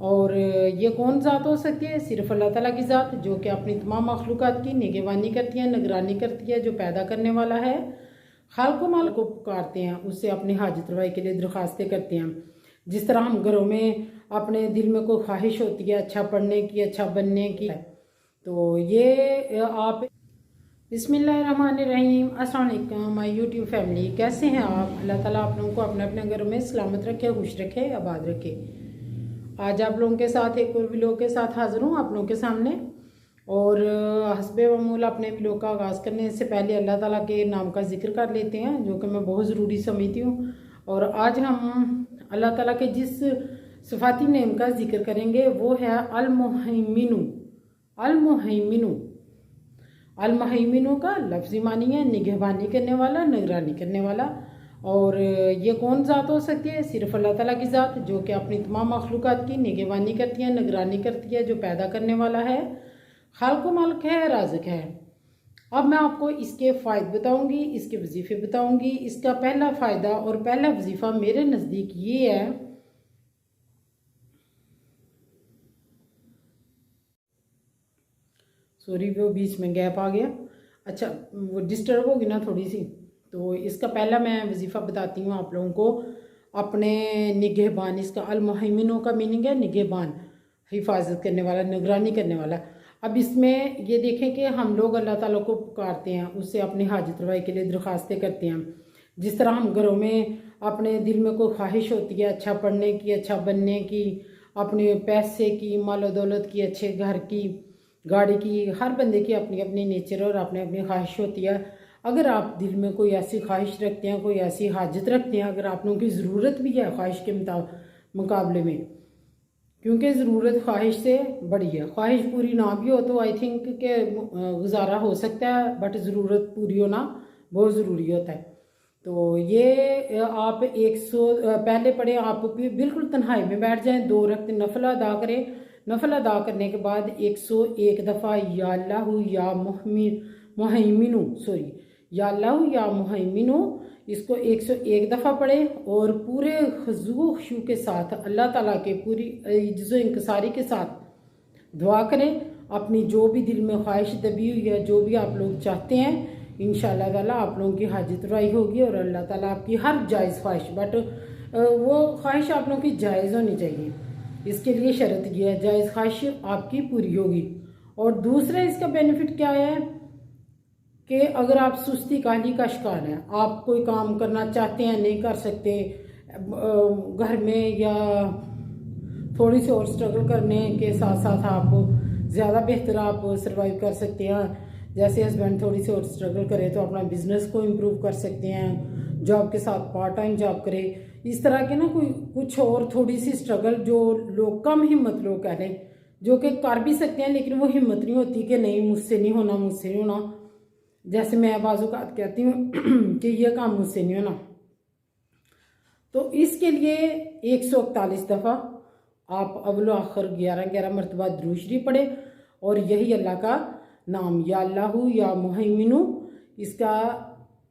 और ये कौन ज़ात हो सकती है? सिर्फ अल्लाह ताला की ज़ात, जो कि अपनी तमाम मखलूक़ात की निगहबानी करती है, निगरानी करती है, जो पैदा करने वाला है। खालिक़ माल को पुकारते हैं, उससे अपनी हाजत रवाई के लिए दरख्वास्तें करते हैं। जिस तरह हम घरों में अपने दिल में कोई ख्वाहिश होती है अच्छा पढ़ने की, अच्छा बनने की, तो ये आप बिस्मिल्लाहिर्रहमानिर्रहीम। अस्सलाम वालेकुम माय यूट्यूब फैमिली, कैसे हैं आप? अल्लाह ताला आप लोगों को अपने अपने घरों में सलामत रखे, खुश रखे, आबाद रखे। आज आप लोगों के साथ एक और व्लॉग के साथ हाज़िर हूँ आप लोगों के सामने। और हस्बे मामूल अपने व्लॉग का आगाज़ करने से पहले अल्लाह ताला के नाम का जिक्र कर लेते हैं, जो कि मैं बहुत ज़रूरी समझती हूँ। और आज हम अल्लाह ताला के जिस सिफाती नेम का जिक्र करेंगे वो है अल-मुहैमिनु। अल-मुहैमिनु, अल-मुहैमिनु का लफ्ज़ी मानी है निगहबानी करने वाला, निगरानी करने वाला। और ये कौन ज़ात हो सकती है? सिर्फ अल्लाह ताला की ज़ात, जो कि अपनी तमाम मखलूक़ात की निगहबानी करती है, निगरानी करती है, जो पैदा करने वाला है, खालिक़ मालिक है, राज़िक़ है। अब मैं आपको इसके फ़ायदे बताऊंगी, इसके वजीफ़े बताऊंगी। इसका पहला फ़ायदा और पहला वजीफ़ा मेरे नज़दीक ये है, सॉरी वो बीच में गैप आ गया, अच्छा वो डिस्टर्ब होगी ना थोड़ी सी। तो इसका पहला मैं वजीफ़ा बताती हूँ आप लोगों को। अपने निगहबान, इसका अल-मुहैमिनु का मीनिंग है निगहबान, हिफाजत करने वाला, निगरानी करने वाला। अब इसमें ये देखें कि हम लोग अल्लाह ताला को पुकारते हैं, उससे अपनी हाजत रवाई के लिए दरख्वास्तें करते हैं। जिस तरह हम घरों में अपने दिल में कोई ख्वाहिश होती है अच्छा पढ़ने की, अच्छा बनने की, अपने पैसे की, मालो दौलत की, अच्छे घर की, गाड़ी की, हर बंदे की अपनी अपनी नेचर और अपनी अपनी ख्वाहिश होती है। अगर आप दिल में कोई ऐसी ख्वाहिश रखते हैं, कोई ऐसी हाजत रखते हैं, अगर आप लोगों की ज़रूरत भी है ख्वाहिश के मुकाबले में, क्योंकि ज़रूरत ख्वाहिश से बड़ी है। ख्वाहिश पूरी ना भी हो तो आई थिंक के गुजारा हो सकता है, बट ज़रूरत पूरी होना बहुत ज़रूरी होता है। तो ये आप 100 पहले पढ़े, आप बिल्कुल तन्हाई में बैठ जाएं, 2 रकत नफल अदा करें। नफल अदा करने के बाद 101 दफ़ा या अल्लाहु या मुहैमिनु, सॉरी या अल्लाहु या मुहैमिनु, इसको 101 दफ़ा पढ़े और पूरे खुशू खुशू के साथ अल्लाह ताला के पूरी इज्ज़ो इंकसारी के साथ दुआ करें। अपनी जो भी दिल में ख्वाहिश दबी हुई है, जो भी आप लोग चाहते हैं, इंशाअल्लाह ताला आप लोगों की हाजत रवाई होगी और अल्लाह ताला आपकी हर जायज़ ख्वाहिश, बट वो ख्वाहिश आप लोगों की जायज़ होनी चाहिए। इसके लिए शर्त यह है जायज़ ख्वाहिश आपकी पूरी होगी। और दूसरा इसका बेनिफिट क्या है कि अगर आप सुस्ती काहली का शिकार हैं, आप कोई काम करना चाहते हैं नहीं कर सकते घर में, या थोड़ी सी और स्ट्रगल करने के साथ साथ आप ज़्यादा बेहतर आप सर्वाइव कर सकते हैं। जैसे हस्बैंड थोड़ी सी और स्ट्रगल करे तो अपना बिजनेस को इम्प्रूव कर सकते हैं, जॉब के साथ पार्ट टाइम जॉब करे, इस तरह के ना कोई कुछ और थोड़ी सी स्ट्रगल जो लोग कम हिम्मत लोग कह रहे हैं, जो कि कर भी सकते हैं लेकिन वो हिम्मत नहीं होती कि नहीं मुझसे नहीं होना, मुझसे नहीं होना। जैसे मैं बाज़-औक़ात कहती हूँ कि यह काम मुझसे नहीं होना, तो इसके लिए 141 दफ़ा आप अव्वल आखिर 11 मरतबा दुरूद शरीफ पढ़े और यही अल्लाह का नाम या अल्लाहु या मुहैमिनु, इसका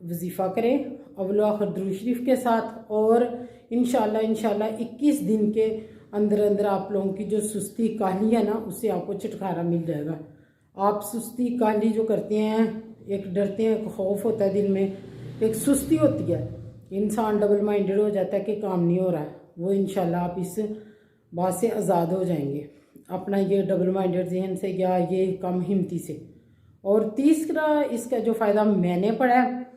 वजीफ़ा करें अव्वल आखिर दुरूद शरीफ के साथ। और इंशाअल्लाह 21 दिन के अंदर अंदर आप लोगों की जो सुस्ती काहली है ना, उससे आपको छुटकारा मिल जाएगा। आप सुस्ती काहली जो करते हैं, एक डरते हैं, एक खौफ होता है दिल में, एक सुस्ती होती है, इंसान डबल माइंडेड हो जाता है कि काम नहीं हो रहा है, वो इंशाल्लाह आप इस बात से आज़ाद हो जाएंगे, अपना ये डबल माइंडेड जहन से या ये कम हिम्मती से। और तीसरा इसका जो फ़ायदा मैंने पढ़ा है,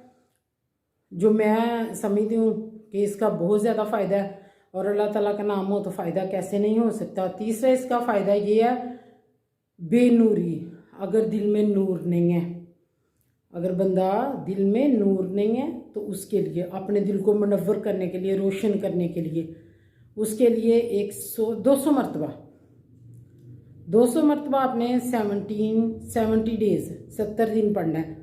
जो मैं समझती हूँ कि इसका बहुत ज़्यादा फ़ायदा है, और अल्लाह ताला का नाम हो तो फ़ायदा कैसे नहीं हो सकता। तीसरा इसका फ़ायदा ये है बेनूरी। अगर दिल में नूर नहीं है, अगर बंदा दिल में नूर नहीं है, तो उसके लिए अपने दिल को मुनव्वर करने के लिए, रोशन करने के लिए, उसके लिए 200 मरतबा आपने 70 डेज 70 दिन पढ़ना है।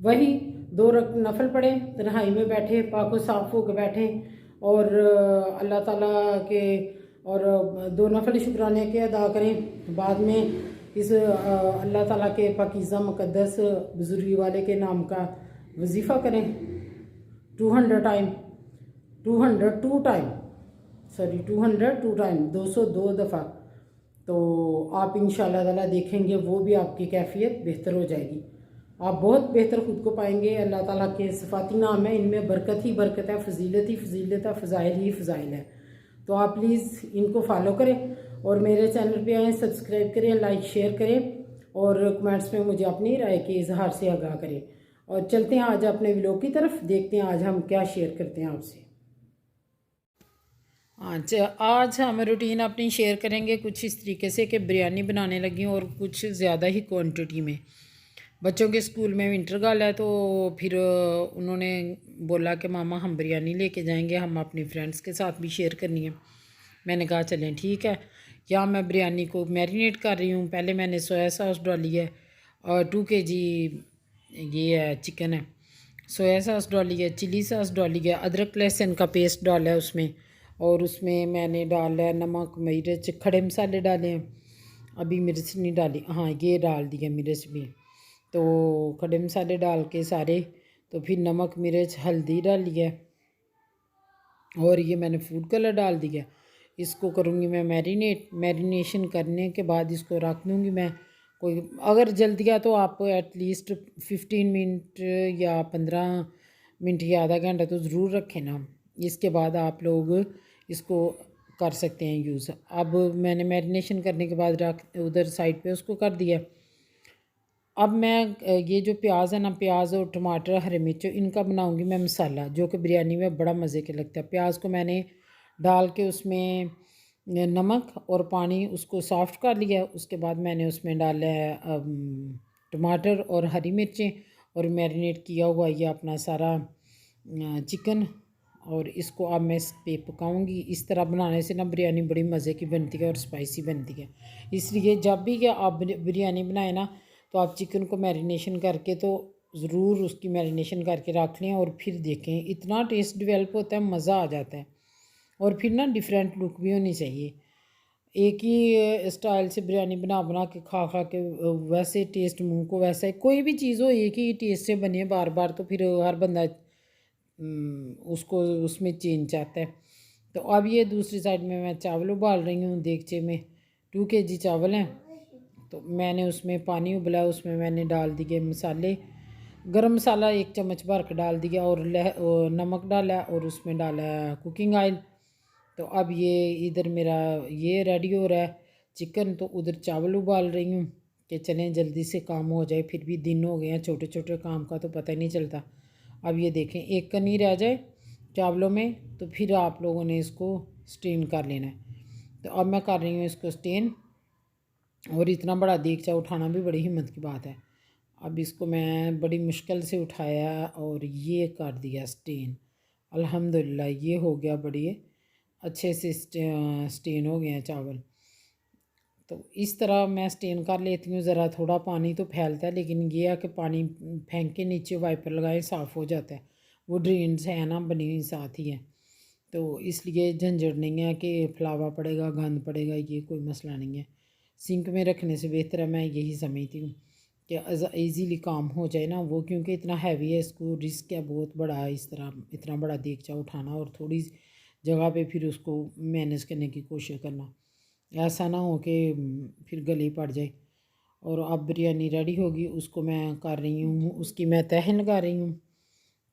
वही 2 रकात नफल पढ़े, तन्हाई में बैठे, पाको साफ होकर बैठे और अल्लाह ताला के और 2 नफल शुक्राने के अदा करें। बाद में इस अल्लाह ताला के पाकीज़ा मुक़द्दस बुज़ुर्गी वाले के नाम का वजीफ़ा करें 202 टाइम, 202 टाइम 202 दफ़ा तो आप इंशाल्लाह ताला देखेंगे वो भी आपकी कैफियत बेहतर हो जाएगी। आप बहुत बेहतर ख़ुद को पाएंगे। अल्लाह ताला के सिफाती नाम है, इनमें बरकत ही बरकत है, फजीलत ही फजीलत है, फ़ज़ाइल ही फ़ज़ाइल है। तो आप प्लीज़ इनको फॉलो करें और मेरे चैनल पे आएँ, सब्सक्राइब करें, लाइक शेयर करें और कमेंट्स में मुझे अपनी राय के इजहार से आगाह करें। और चलते हैं आज अपने व्लॉग की तरफ, देखते हैं आज हम क्या शेयर करते हैं आपसे। अच्छा, आज हम रूटीन अपनी शेयर करेंगे कुछ इस तरीके से कि बिरयानी बनाने लगी और कुछ ज़्यादा ही क्वांटिटी में। बच्चों के स्कूल में विंटर गाल है तो फिर उन्होंने बोला कि मामा हम बिरयानी लेके जाएंगे, हम अपनी फ्रेंड्स के साथ भी शेयर करनी है। मैंने कहा चलें ठीक है। या मैं बिरयानी को मैरिनेट कर रही हूँ। पहले मैंने सोया सॉस डाली है और 2 kg ये है चिकन है, सोया सॉस डाली है, चिली सॉस डाली है, अदरक लहसुन का पेस्ट डाला है उसमें, और उसमें मैंने डाला है नमक, मिर्च, खड़े मसाले डाले हैं। अभी मिर्च नहीं डाली, हाँ ये डाल दिया मिर्च भी। तो खड़े मसाले डाल के सारे, तो फिर नमक, मिर्च, हल्दी डाली है और ये मैंने फूड कलर डाल दिया। इसको करूँगी मैं मैरिनेशन करने के बाद इसको रख दूँगी मैं। कोई अगर जल्दिया तो आप एटलीस्ट 15 मिनट या 15 मिनट या आधा घंटा तो ज़रूर रखें ना। इसके बाद आप लोग इसको कर सकते हैं यूज़। अब मैंने मैरिनेशन करने के बाद रख उधर साइड पे उसको कर दिया। अब मैं ये जो प्याज है ना, प्याज और टमाटर, हरी मिर्च, इनका बनाऊंगी मैं मसाला, जो कि बिरयानी में बड़ा मज़े के लगता है। प्याज को मैंने डाल के उसमें नमक और पानी उसको सॉफ्ट कर लिया। उसके बाद मैंने उसमें डाला है टमाटर और हरी मिर्चें और मैरिनेट किया हुआ ये अपना सारा चिकन, और इसको अब मैं इस पे पकाऊंगी। इस तरह बनाने से ना बिरयानी बड़ी मज़े की बनती है और स्पाइसी बनती है। इसलिए जब भी क्या आप बिरयानी बनाए ना, तो आप चिकन को मैरिनेशन करके तो ज़रूर उसकी मैरिनेशन करके रख लें और फिर देखें, इतना टेस्ट डेवलप होता है, मज़ा आ जाता है। और फिर ना डिफरेंट लुक भी होनी चाहिए। एक ही स्टाइल से बिरयानी बना बना के खा खा के वैसे टेस्ट मुंह को वैसा है, कोई भी चीज़ हो एक ही टेस्ट से बने बार बार तो फिर हर बंदा उसको उसमें चेंज चाहता है। तो अब ये दूसरी साइड में मैं चावल उबाल रही हूँ देगचे में। 2 kg चावल हैं, तो मैंने उसमें पानी उबला, उसमें मैंने डाल दिए मसाले। गरम मसाला 1 चम्मच भर के डाल दिया और नमक डाला और उसमें डाला कुकिंग ऑयल। तो अब ये इधर मेरा ये रेडी हो रहा है चिकन, तो उधर चावल उबाल रही हूँ कि चलें जल्दी से काम हो जाए। फिर भी दिन हो गए हैं, छोटे छोटे काम का तो पता ही नहीं चलता। अब ये देखें एक कनी रह जाए चावलों में, तो फिर आप लोगों ने इसको स्टेन कर लेना है। तो अब मैं कर रही हूँ इसको स्टेन, और इतना बड़ा देगचा उठाना भी बड़ी हिम्मत की बात है। अब इसको मैं बड़ी मुश्किल से उठाया और ये कर दिया स्टेन। अल्हम्दुलिल्लाह ये हो गया, बड़ी अच्छे से स्टेन हो गए हैं चावल। तो इस तरह मैं स्टेन कर लेती हूँ। ज़रा थोड़ा पानी तो फैलता है, लेकिन ये है कि पानी फेंक के नीचे वाइपर लगाए साफ़ हो जाता है। वो ड्रेन्स है ना बनी हुई साथ ही है, तो इसलिए झंझट नहीं है कि फैलावा पड़ेगा, गंद पड़ेगा, ये कोई मसला नहीं है। सिंक में रखने से बेहतर है, मैं यही समझती हूँ कि ईज़िली काम हो जाए ना वो, क्योंकि इतना हैवी है, इसको रिस्क है बहुत बड़ा है इस तरह इतना बड़ा देगचा उठाना और थोड़ी जगह पे फिर उसको मैनेज करने की कोशिश करना, ऐसा ना हो कि फिर गले पड़ जाए। और अब बिरयानी रेडी होगी, उसको मैं कर रही हूँ, उसकी मैं तह लगा रही हूँ।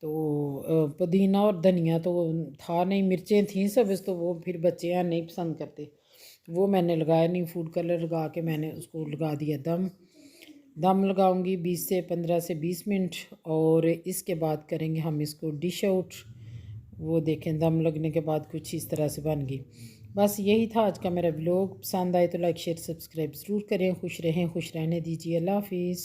तो पुदीना और धनिया तो था नहीं, मिर्चें थीं सब्ज़, तो वो फिर बच्चे हैं नहीं पसंद करते, वो मैंने लगाया नहीं। फूड कलर लगा के मैंने उसको लगा दिया दम लगाऊंगी 15 से 20 मिनट, और इसके बाद करेंगे हम इसको डिश आउट। वो देखें दम लगने के बाद कुछ इस तरह से बन गई। बस यही था आज का मेरा व्लॉग। पसंद आए तो लाइक शेयर सब्सक्राइब ज़रूर करें। खुश रहें, खुश रहने दीजिए। अल्लाह हाफिज़।